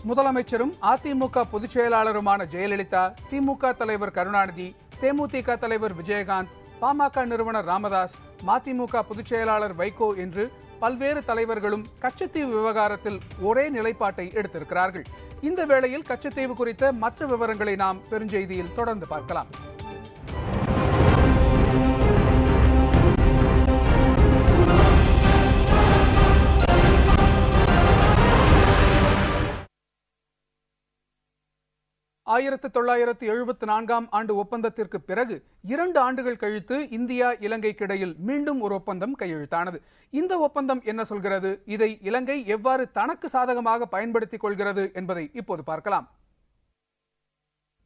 முதலமைச்சரும் அதிமுக பொதுச் செயலாளருமான ஜெயலலிதா, திமுக தலைவர் கருணாநிதி, தேமுதிக தலைவர் விஜயகாந்த், பாமக நிறுவனர் ராமதாஸ், மதிமுக பொதுச் செயலாளர் வைகோ என்று பல்வேறு தலைவர்களும் கச்சத்தீவு விவகாரத்தில் ஒரே நிலைப்பாட்டை எடுத்திருக்கிறார்கள். இந்த வேளையில் கச்சத்தீவு குறித்த மற்ற விவரங்களை நாம் பெருஞ்செய்தியில் தொடர்ந்து பார்க்கலாம். ஆயிரத்து 1974 ஆண்டு ஒப்பந்தத்திற்கு பிறகு 2 ஆண்டுகள் கழித்து இந்தியா இலங்கைக்கு இடையில் மீண்டும் ஒரு ஒப்பந்தம் கையெழுத்தானது. இந்த ஒப்பந்தம் என்ன சொல்கிறது, இதை இலங்கை எவ்வாறு தனக்கு சாதகமாக பயன்படுத்திக் கொள்கிறது என்பதை இப்போது பார்க்கலாம்.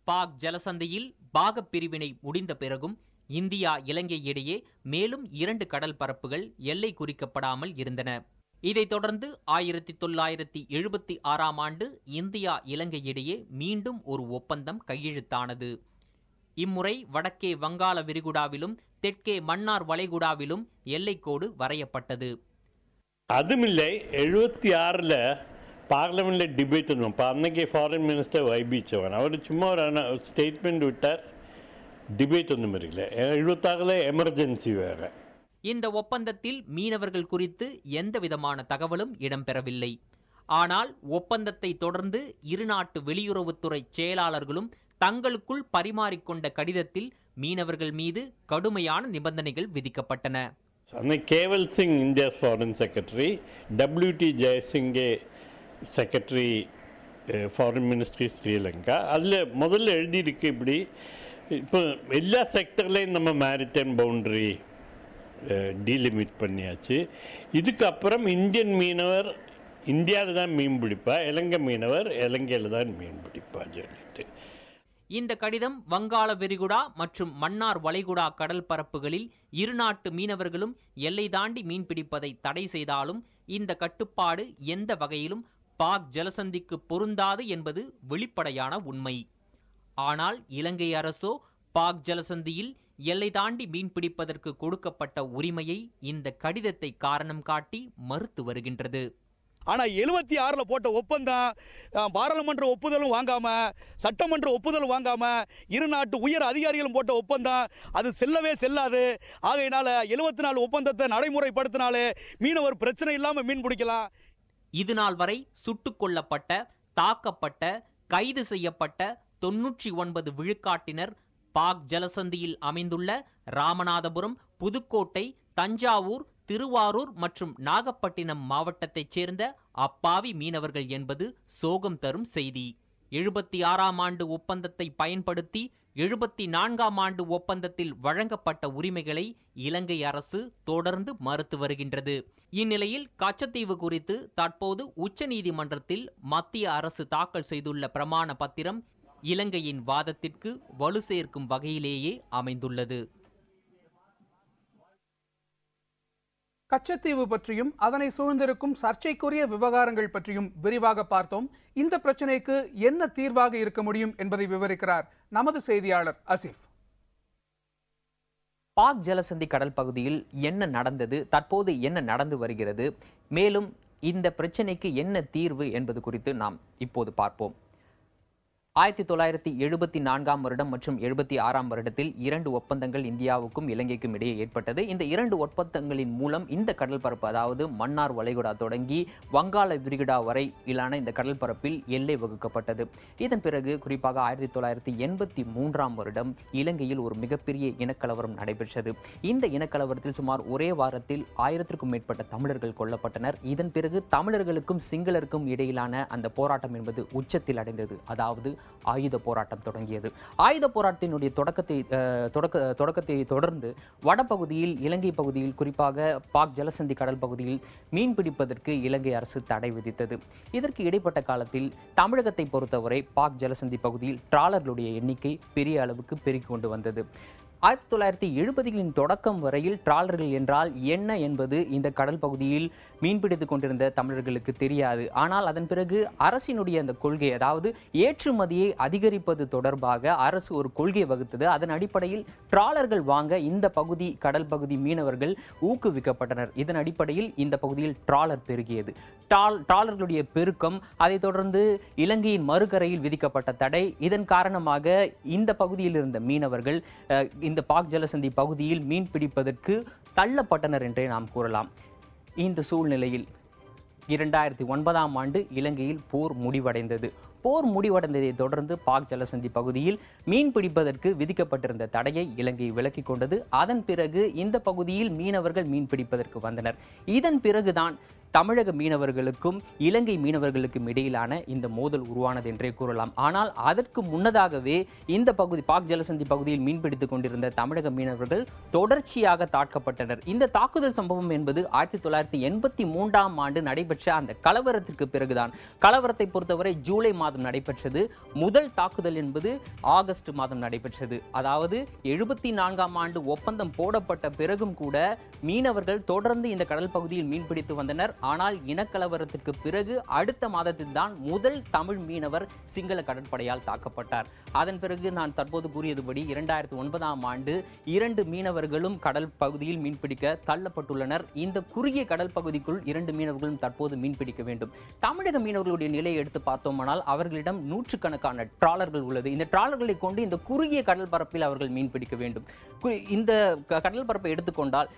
பாக் ஜலசந்தியில் பாக பிரிவினை முடிந்த பிறகும் இந்தியா இலங்கை இடையே மேலும் 2 கடல் பரப்புகள் எல்லை குறிக்கப்படாமல் இருந்தன. இதைத் தொடர்ந்து 1976 ஆண்டு இந்தியா இலங்கை இடையே மீண்டும் ஒரு ஒப்பந்தம் கையெழுத்தானது. இம்முறை வடக்கே வங்காள விரிகுடாவிலும் தெற்கே மன்னார் வளைகுடாவிலும் எல்லைக்கோடு வரையப்பட்டது. அதுமில்லை, 76ல் பார்லிமெண்ட்ல டிபேட் இருந்தோம். அன்னைக்கு ஃபாரின் மினிஸ்டர் வைபி சௌஹான் அவர் சும்மா ஒரு ஸ்டேட்மெண்ட் விட்டார், டிபேட் ஒன்றும் இல்லை. 76ல் எமர்ஜென்சி வேற. இந்த ஒப்பந்தத்தில் மீனவர்கள் குறித்து எந்த விதமான தகவலும் இடம்பெறவில்லை. ஆனால் ஒப்பந்தத்தை தொடர்ந்து இருநாட்டு வெளியுறவுத்துறை செயலாளர்களும் தங்களுக்குள் பரிமாறிக்கொண்ட கடிதத்தில் மீனவர்கள் மீது கடுமையான நிபந்தனைகள் விதிக்கப்பட்டன. Kewal Singh India foreign secretary, WT Jayasinghe secretary foreign ministry Sri Lanka, அதில் முதல்ல எழுதியிருக்கு இப்படி, இப்போ எல்லா செக்டர்லையும் நம்ம மேரிடைம் பவுண்டரி டீலிமிட் பண்ணியாச்சு. இதுக்கப்புறம் இந்தியன் மீனவர் இந்தியாவில் தான் மீன் பிடிப்பா, இலங்கை மீனவர் இலங்கையில் தான் மீன் பிடிப்பா சொல்லிட்டு. இந்த கடிதம் வங்காள விரிகுடா மற்றும் மன்னார் வளைகுடா கடல் பரப்புகளில் இருநாட்டு மீனவர்களும் எல்லை தாண்டி மீன் பிடிப்பதை தடை செய்தாலும் இந்த கட்டுப்பாடு எந்த வகையிலும் பாக் ஜலசந்திக்கு பொருந்தாது என்பது வெளிப்படையான உண்மை. ஆனால் இலங்கை அரசோ பாக் ஜலசந்தியில் எல்லை தாண்டி மீன் பிடிப்பதற்கு கொடுக்கப்பட்ட உரிமையை இந்த கடிதத்தை காரணம் காட்டி மறுத்து வருகின்றது. ஆனா 76ல் போட்ட ஒப்பந்தம் பாராளுமன்ற ஒப்புதலும் வாங்காம, சட்டமன்ற ஒப்புதலும் வாங்காம, இருநாட்டு உயர் அதிகாரிகளும் போட்ட ஒப்பந்தம் அது செல்லவே செல்லாது. ஆகையினால 74 ஒப்பந்தத்தை நடைமுறைப்படுத்தினாலே மீனவர் பிரச்சனை இல்லாம மீன் பிடிக்கலாம். இது நாள் வரை சுட்டுக் கொல்லப்பட்ட, தாக்கப்பட்ட, கைது செய்யப்பட்ட 99 விழுக்காட்டினர் பாக் ஜலசந்தியில் அமைந்துள்ள ராமநாதபுரம், புதுக்கோட்டை, தஞ்சாவூர், திருவாரூர் மற்றும் நாகப்பட்டினம் மாவட்டத்தைச் சேர்ந்த அப்பாவி மீனவர்கள் என்பது சோகம் தரும் செய்தி. 76ஆம் ஆண்டு ஒப்பந்தத்தை பயன்படுத்தி 74ஆம் ஆண்டு ஒப்பந்தத்தில் வழங்கப்பட்ட உரிமைகளை இலங்கை அரசு தொடர்ந்து மறுத்து வருகின்றது. இந்நிலையில் கச்சத்தீவு குறித்து தற்போது உச்சநீதிமன்றத்தில் மத்திய அரசு தாக்கல் செய்துள்ள பிரமாண பத்திரம் இலங்கையின் வாதத்திற்கு வலு சேர்க்கும் வகையிலேயே அமைந்துள்ளது. கச்சத்தீவு பற்றியும் அதனை சூழ்ந்திருக்கும் சர்ச்சைக்குரிய விவகாரங்கள் பற்றியும் விரிவாக பார்த்தோம். இந்த பிரச்சனைக்கு என்ன தீர்வாக இருக்க முடியும் என்பதை விவரிக்கிறார் நமது செய்தியாளர் அசிஃப். பாக் ஜலசந்தி கடல் பகுதியில் என்ன நடந்தது, தற்போது என்ன நடந்து வருகிறது, மேலும் இந்த பிரச்சனைக்கு என்ன தீர்வு என்பது குறித்து நாம் இப்போது பார்ப்போம். 1974ஆம் வருடம் மற்றும் 76ஆம் வருடத்தில் 2 ஒப்பந்தங்கள் இந்தியாவுக்கும் இலங்கைக்கும் இடையே ஏற்பட்டது. இந்த 2 ஒப்பந்தங்களின் மூலம் இந்த கடல் பரப்பு, அதாவது மன்னார் வளைகுடா தொடங்கி வங்காள விரிகுடா வரை இலான இந்த கடல் பரப்பில் எல்லை வகுக்கப்பட்டது. இதன் பிறகு குறிப்பாக 1983ஆம் வருடம் இலங்கையில் ஒரு மிகப்பெரிய இனக்கலவரம் நடைபெற்றது. இந்த இனக்கலவரத்தில் சுமார் ஒரே வாரத்தில் 1000க்கும் மேற்பட்ட தமிழர்கள் கொல்லப்பட்டனர். இதன் பிறகு தமிழர்களுக்கும் சிங்களருக்கும் இடையிலான அந்த போராட்டம் என்பது உச்சத்தில் அடைந்தது. அதாவது ஆயுத போராட்டம் தொடங்கியது. ஆயுத போராட்டத்தினுடைய தொடக்கத்தை தொடர்ந்து வடபகுதியில், இலங்கை பகுதியில், குறிப்பாக பாக் ஜலசந்தி கடல் பகுதியில் மீன் பிடிப்பதற்கு இலங்கை அரசு தடை விதித்தது. இதற்கு இடைப்பட்ட காலத்தில் தமிழகத்தை பொறுத்தவரை பாக் ஜலசந்தி பகுதியில் டிராலர்களுடைய எண்ணிக்கை பெரிய அளவுக்கு பெருகிக் கொண்டு வந்தது. 1970களின் தொடக்கம் வரையில் டிராலர்கள் என்றால் என்ன என்பது இந்த கடல் பகுதியில் மீன்பிடித்துக் கொண்டிருந்த தமிழர்களுக்கு தெரியாது. ஆனால் அதன் பிறகு அரசினுடைய அந்த கொள்கை, அதாவது ஏற்றுமதியை அதிகரிப்பது தொடர்பாக அரசு ஒரு கொள்கை வகுத்தது. அதன் அடிப்படையில் டிராலர்கள் வாங்க இந்த பகுதி கடல் பகுதி மீனவர்கள் ஊக்குவிக்கப்பட்டனர். இதன் அடிப்படையில் இந்த பகுதியில் டிராலர் பெருகியது. டிராலர்களுடைய பெருக்கம், அதைத் தொடர்ந்து இலங்கையின் மறுகரையில் விதிக்கப்பட்ட தடை, இதன் காரணமாக இந்த பகுதியில் இருந்த மீனவர்கள் இந்த பாக் ஜலசந்தி பகுதியில் மீன் பிடிப்பதற்கு தள்ளப்பட்டனர் என்றே நாம் கூறலாம். இந்த சூழ்நிலையில் 2009ஆம் ஆண்டு இலங்கையில் போர் முடிவடைந்தது. போர் முடிவடைந்ததை தொடர்ந்து பாக் ஜலசந்தி பகுதியில் மீன் பிடிப்பதற்கு விதிக்கப்பட்டிருந்த தடையை இலங்கை விலக்கிக் கொண்டது. அதன் பிறகு இந்த பகுதியில் மீனவர்கள் மீன் பிடிப்பதற்கு வந்தனர். இதன் பிறகுதான் தமிழக மீனவர்களுக்கும் இலங்கை மீனவர்களுக்கும் இடையிலான இந்த மோதல் உருவானது என்றே கூறலாம். ஆனால் அதற்கு முன்னதாகவே இந்த பகுதி பாக் ஜலசந்தி பகுதியில் மீன்பிடித்துக் கொண்டிருந்த தமிழக மீனவர்கள் தொடர்ச்சியாக தாக்கப்பட்டனர். இந்த தாக்குதல் சம்பவம் என்பது 1983ஆம் ஆண்டு நடைபெற்ற அந்த கலவரத்திற்கு பிறகுதான். கலவரத்தை பொறுத்தவரை ஜூலை மாதம் நடைபெற்றது. முதல் தாக்குதல் என்பது ஆகஸ்ட் மாதம் நடைபெற்றது. அதாவது 74ஆம் ஆண்டு ஒப்பந்தம் போடப்பட்ட பிறகும் கூட மீனவர்கள் தொடர்ந்து இந்த கடல் பகுதியில் மீன்பிடித்து வந்தனர். ஆனால் இனக்கலவரத்திற்கு பிறகு அடுத்த மாதத்தில் தான் முதல் தமிழ் மீனவர் சிங்கள கடற்படையால் தாக்கப்பட்டார். அதன் பிறகு நான் தற்போது கூறியதுபடி 2009ஆம் ஆண்டு 2 மீனவர்களும் கடல் பகுதியில் மீன்பிடிக்க தள்ளப்பட்டுள்ளனர். இந்த குறுகிய கடல் பகுதிக்குள் 2 மீனவர்களும் தற்போது மீன்பிடிக்க வேண்டும். தமிழக மீனவர்களுடைய நிலையை எடுத்து பார்த்தோமானால் அவர்களிடம் நூற்றுக்கணக்கான டிராலர்கள் உள்ளது. இந்த டிராலர்களை கொண்டு இந்த குறுகிய கடல் பரப்பில் அவர்கள் மீன்பிடிக்க வேண்டும். இந்த கடல் பரப்பை எடுத்துக்கொண்டால்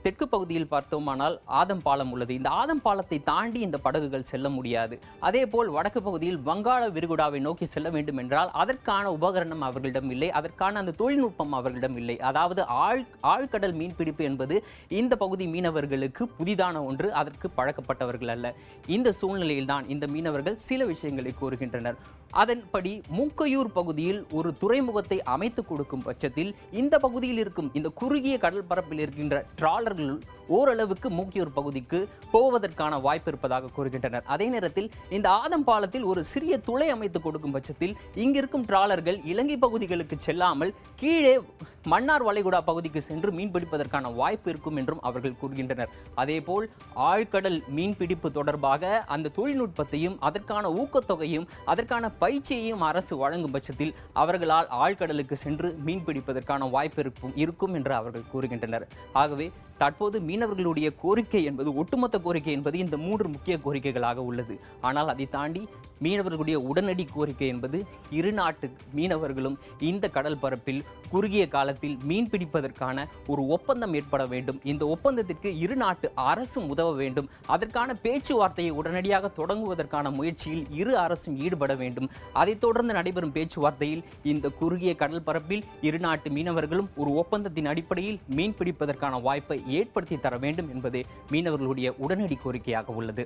தெற்கு பகுதியில் பார்த்தோமானால் ஆதம் பாலம் உள்ளது. இந்த ஆதம் பாலத்தை தாண்டி இந்த படகுகள் செல்ல முடியாது. அதே போல் வடக்கு பகுதியில் வங்காள விரிகுடாவை நோக்கி செல்ல வேண்டும் என்றால் அதற்கான உபகரணம் அவர்களிடம் இல்லை, அதற்கான அந்த தொழில்நுட்பம் அவர்களிடம் இல்லை. அதாவது ஆழ்கடல் மீன்பிடிப்பு என்பது இந்த பகுதி மீனவர்களுக்கு புதிதான ஒன்று, அதற்கு பழக்கப்பட்டவர்கள் அல்ல. இந்த சூழ்நிலையில் தான் இந்த மீனவர்கள் சில விஷயங்களை கூறுகின்றனர். அதன்படி மூக்கையூர் பகுதியில் ஒரு துறைமுகத்தை அமைத்துக் கொடுக்கும் பட்சத்தில் இந்த பகுதியில் இருக்கும் இந்த குறுகிய கடல் பரப்பில் இருக்கின்ற டிராலர்கள் ஓரளவுக்கு மூக்கையூர் பகுதிக்கு போவதற்கான வாய்ப்பு இருப்பதாக கூறுகின்றனர். அதே நேரத்தில் இந்த ஆதம் பாலத்தில் ஒரு சிறிய துளை அமைத்துக் கொடுக்கும் பட்சத்தில் இங்கிருக்கும் டிராலர்கள் இலங்கை பகுதிகளுக்கு செல்லாமல் கீழே மன்னார் வளைகுடா பகுதிக்கு சென்று மீன்பிடிப்பதற்கான வாய்ப்பு இருக்கும் என்றும் அவர்கள் கூறுகின்றனர். அதே போல் ஆழ்கடல் மீன்பிடிப்பு தொடர்பாக அந்த தொழில்நுட்பத்தையும் அதற்கான ஊக்கத்தொகையும் அதற்கான பயிற்சியையும் அரசு வழங்கும் பட்சத்தில் அவர்களால் ஆழ்கடலுக்கு சென்று மீன்பிடிப்பதற்கான வாய்ப்பு இருக்கும் என்று அவர்கள் கூறுகின்றனர். ஆகவே தற்போது மீனவர்களுடைய கோரிக்கை என்பது, ஒட்டுமொத்த கோரிக்கை என்பது இந்த 3 முக்கிய கோரிக்கைகளாக உள்ளது. ஆனால் அதை தாண்டி மீனவர்களுடைய உடனடி கோரிக்கை என்பது இரு நாட்டு மீனவர்களும் இந்த கடல் பரப்பில் குறுகிய காலத்தில் மீன் பிடிப்பதற்கான ஒரு ஒப்பந்தம் ஏற்பட வேண்டும். இந்த ஒப்பந்தத்திற்கு இரு நாட்டு அரசும் உதவ வேண்டும். அதற்கான பேச்சுவார்த்தையை உடனடியாக தொடங்குவதற்கான முயற்சியில் இரு அரசும் ஈடுபட வேண்டும். அதைத் தொடர்ந்து நடைபெறும் பேச்சுவார்த்தையில் இந்த குறுகிய கடல் பரப்பில் இரு நாட்டு மீனவர்களும் ஒரு ஒப்பந்தத்தின் அடிப்படையில் மீன் பிடிப்பதற்கான வாய்ப்பை ஏற்படுத்தி தர வேண்டும் என்பதே மீனவர்களுடைய உடனடி கோரிக்கையாக உள்ளது.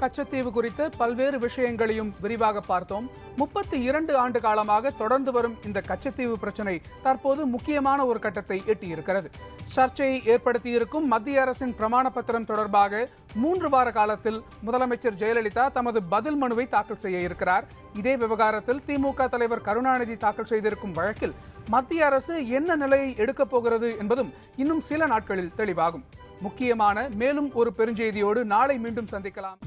கச்சத்தீவு குறித்த பல்வேறு விஷயங்களையும் விரிவாக பார்த்தோம். 32 ஆண்டு காலமாக தொடர்ந்து வரும் இந்த கச்சத்தீவு பிரச்சனை தற்போது முக்கியமான ஒரு கட்டத்தை எட்டியிருக்கிறது. சர்ச்சையை ஏற்படுத்தியிருக்கும் மத்திய அரசின் பிரமாண பத்திரம் தொடர்பாக 3 வார காலத்தில் முதலமைச்சர் ஜெயலலிதா தமது பதில் மனுவை தாக்கல் செய்ய இருக்கிறார். இதே விவகாரத்தில் திமுக தலைவர் கருணாநிதி தாக்கல் செய்திருக்கும் வழக்கில் மத்திய அரசு என்ன நிலையை எடுக்கப் போகிறது என்பதும் இன்னும் சில நாட்களில் தெளிவாகும். முக்கியமான மேலும் ஒரு பெருஞ்செய்தியோடு நாளை மீண்டும் சந்திக்கலாம்.